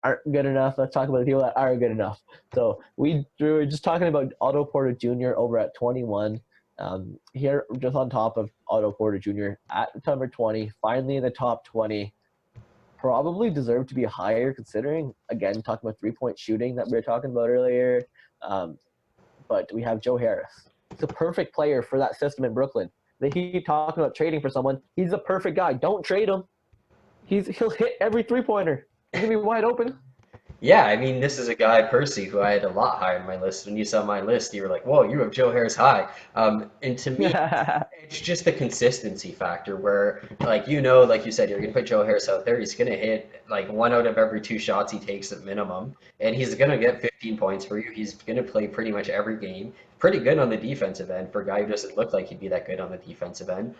aren't good enough. Let's talk about the people that are good enough. So we were just talking about Otto Porter Jr. over at 21. Here, just on top of Otto Porter Jr. at number 20, finally in the top 20. Probably deserved to be higher considering, again, talking about three-point shooting that we were talking about earlier. Um, but we have Joe Harris. He's a perfect player for that system in Brooklyn. They keep talking about trading for someone. He's a perfect guy. Don't trade him. He'll hit every three-pointer. He's going to be wide open. Yeah, I mean, this is a guy, Percy, who I had a lot higher on my list. When you saw my list, you were like, whoa, you have Joe Harris high. And to me, it's just the consistency factor where, like you said, you're going to put Joe Harris out there. He's going to hit like one out of every two shots he takes at minimum. And he's going to get 15 points for you. He's going to play pretty much every game. Pretty good on the defensive end for a guy who doesn't look like he'd be that good on the defensive end.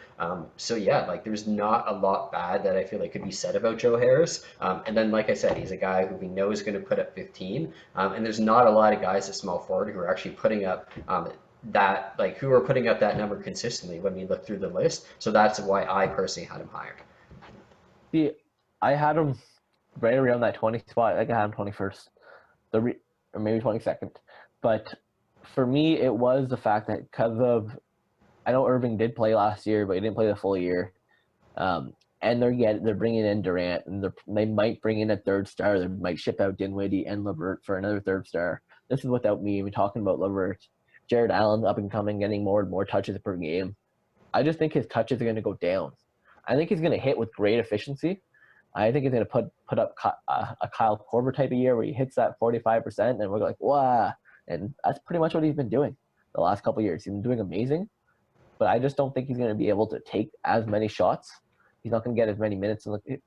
So yeah, like there's not a lot bad that I feel like could be said about Joe Harris. And then, like I said, he's a guy who we know is going to put up 15. And there's not a lot of guys at small forward who are actually putting up who are putting up that number consistently when we look through the list. So that's why I personally had him higher. See, I had him right around that 20 spot. Like I had him 21st, or maybe 22nd. But for me, it was the fact that because of, I know Irving did play last year, but he didn't play the full year. And they're bringing in Durant, and they might bring in a third star. They might ship out Dinwiddie and LeVert for another third star. This is without me even talking about LeVert. Jared Allen up and coming, getting more and more touches per game. I just think his touches are going to go down. I think he's going to hit with great efficiency. I think he's going to put up a Kyle Korver type of year where he hits that 45%, and we're like, wow. And that's pretty much what he's been doing the last couple of years. He's been doing amazing, but I just don't think he's going to be able to take as many shots. He's not going to get as many minutes in the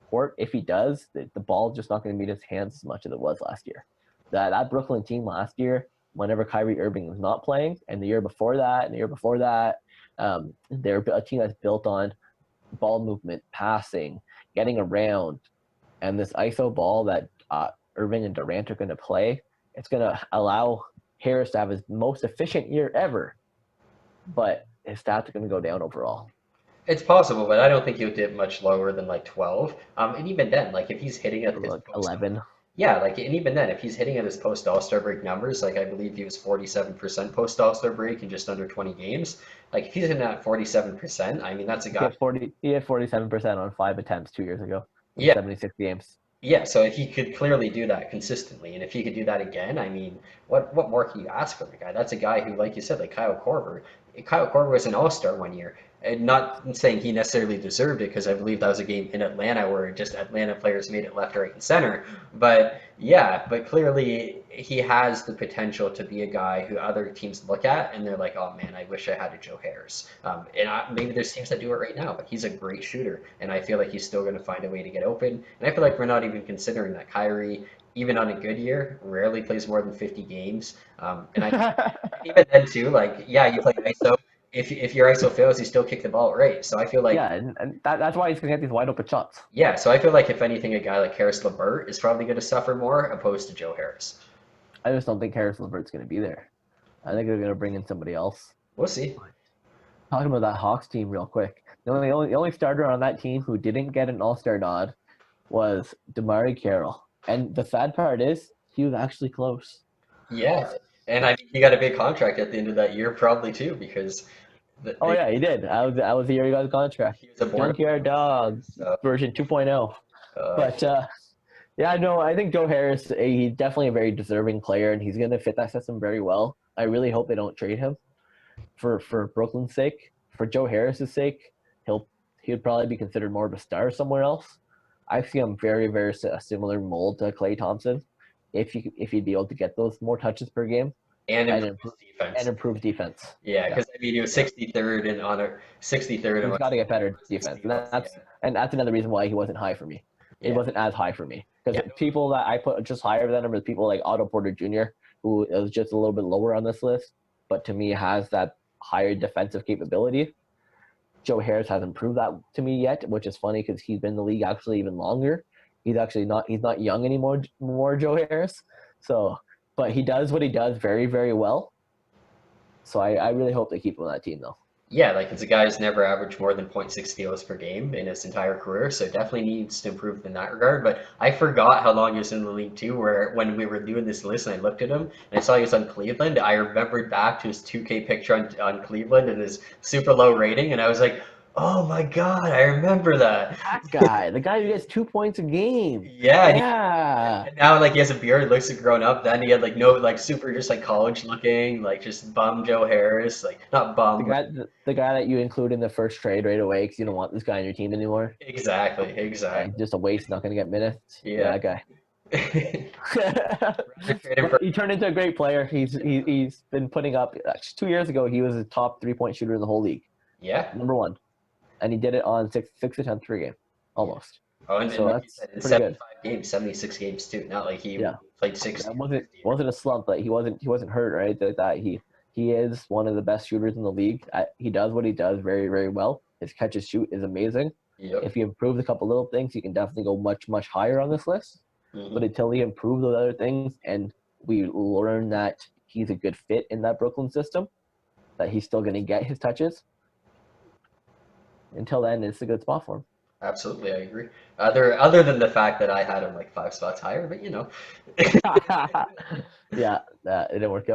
court. If he does, the ball's just not going to meet his hands as much as it was last year. That Brooklyn team last year, whenever Kyrie Irving was not playing, and the year before that, they're a team that's built on ball movement, passing, getting around, and this ISO ball that Irving and Durant are going to play. It's going to allow Harris to have his most efficient year ever, but his stats are going to go down overall. It's possible, but I don't think he'll dip much lower than like 12. And even then, like if he's hitting at his Like post, 11. yeah, like and even then, if he's hitting at his post All-Star break numbers, like I believe he was 47% post All-Star break in just under 20 games. Like if he's hitting at 47%, I mean that's a guy. He had 47% on 5 attempts 2 years ago in Yeah, 76 games. yeah. So if he could clearly do that consistently, and if he could do that again, I mean, what more can you ask from a guy? That's a guy who, like you said, like Kyle Korver. Kyle Korver was an All-Star one year. And not saying he necessarily deserved it because I believe that was a game in Atlanta where just Atlanta players made it left, right, and center. But yeah, but clearly he has the potential to be a guy who other teams look at and they're like, oh man, I wish I had a Joe Harris. Maybe there's teams that do it right now, but he's a great shooter, and I feel like he's still going to find a way to get open. And I feel like we're not even considering that Kyrie, even on a good year, rarely plays more than 50 games. And I even then too, like yeah, you play ISO. If your ISO fails, you still kick the ball right. So I feel like Yeah, and that's why he's going to get these wide open shots. yeah, so I feel like if anything, a guy like Harris LeVert is probably going to suffer more opposed to Joe Harris. I just don't think Harris LeVert's going to be there. I think they're going to bring in somebody else. We'll see. Talking about that Hawks team real quick. The only starter on that team who didn't get an All-Star nod was DeMarre Carroll. And the sad part is he was actually close. Yeah, and I mean, he got a big contract at the end of that year, probably too, because Oh yeah, he did. I was the year he got his contract. he was a born Junkyard Dog so version 2.0. uh, But yeah, no, I think Joe Harris, he's definitely a very deserving player, and he's going to fit that system very well. I really hope they don't trade him for Brooklyn's sake. For Joe Harris's sake, he would probably be considered more of a star somewhere else. I see him very, very a similar mold to Klay Thompson. If he'd be able to get those more touches per game and and improve his improve defense. and improve defense. Yeah, Yeah, because I mean, he was 63rd and on a 63rd and he's like got to get better defense, and steals. Yeah, that's another reason why he wasn't high for me. He yeah, wasn't as high for me because yeah. people that I put just higher than him are people like Otto Porter Jr., who is just a little bit lower on this list, but to me has that higher defensive capability. Joe Harris hasn't proved that to me yet, which is funny because he's been in the league actually even longer. He's not young anymore, more Joe Harris. So, but he does what he does very, very well. So I really hope they keep him on that team though. Yeah, like it's a guy who's never averaged more than point 0.6 steals per game in his entire career, so definitely needs to improve in that regard. But I forgot how long he was in the league too, where when we were doing this list and I looked at him and I saw he was on Cleveland, I remembered back to his 2K picture on Cleveland and his super low rating, and I was like, oh my God, I remember that. That guy, the guy who gets 2 points a game. Yeah, Yeah. and now like he has a beard, looks like grown up. Then he had like no like super just like college looking, like just bum Joe Harris, like not The bum, but guy, the guy that you include in the first trade right away because you don't want this guy on your team anymore. exactly, He's exactly. just a waste, not going to get minutes. Yeah. Yeah, that guy. Rather trade him But for he turned into a great player. He's been putting up. 2 years ago, he was a top 3 point shooter in the whole league, yeah. number one, and he did it on six attempts per game, Yeah. almost. Oh, and So like you that's said, in pretty good. 75 games, 76 games too. Not like he Yeah, played 60 that or wasn't 50. wasn't a slump. Like he wasn't hurt or anything like that. He is one of the best shooters in the league. He does what he does very very well. His catch and shoot is amazing. Yep. If he improves a couple little things, he can definitely go much higher on this list. But Hmm. until he improves those other things, and we learn that he's a good fit in that Brooklyn system, that he's still going to get his touches. Until then, it's a good spot for Absolutely, I agree. Other than the fact that I had him like 5 spots higher, but you know. him. Yeah, it didn't work out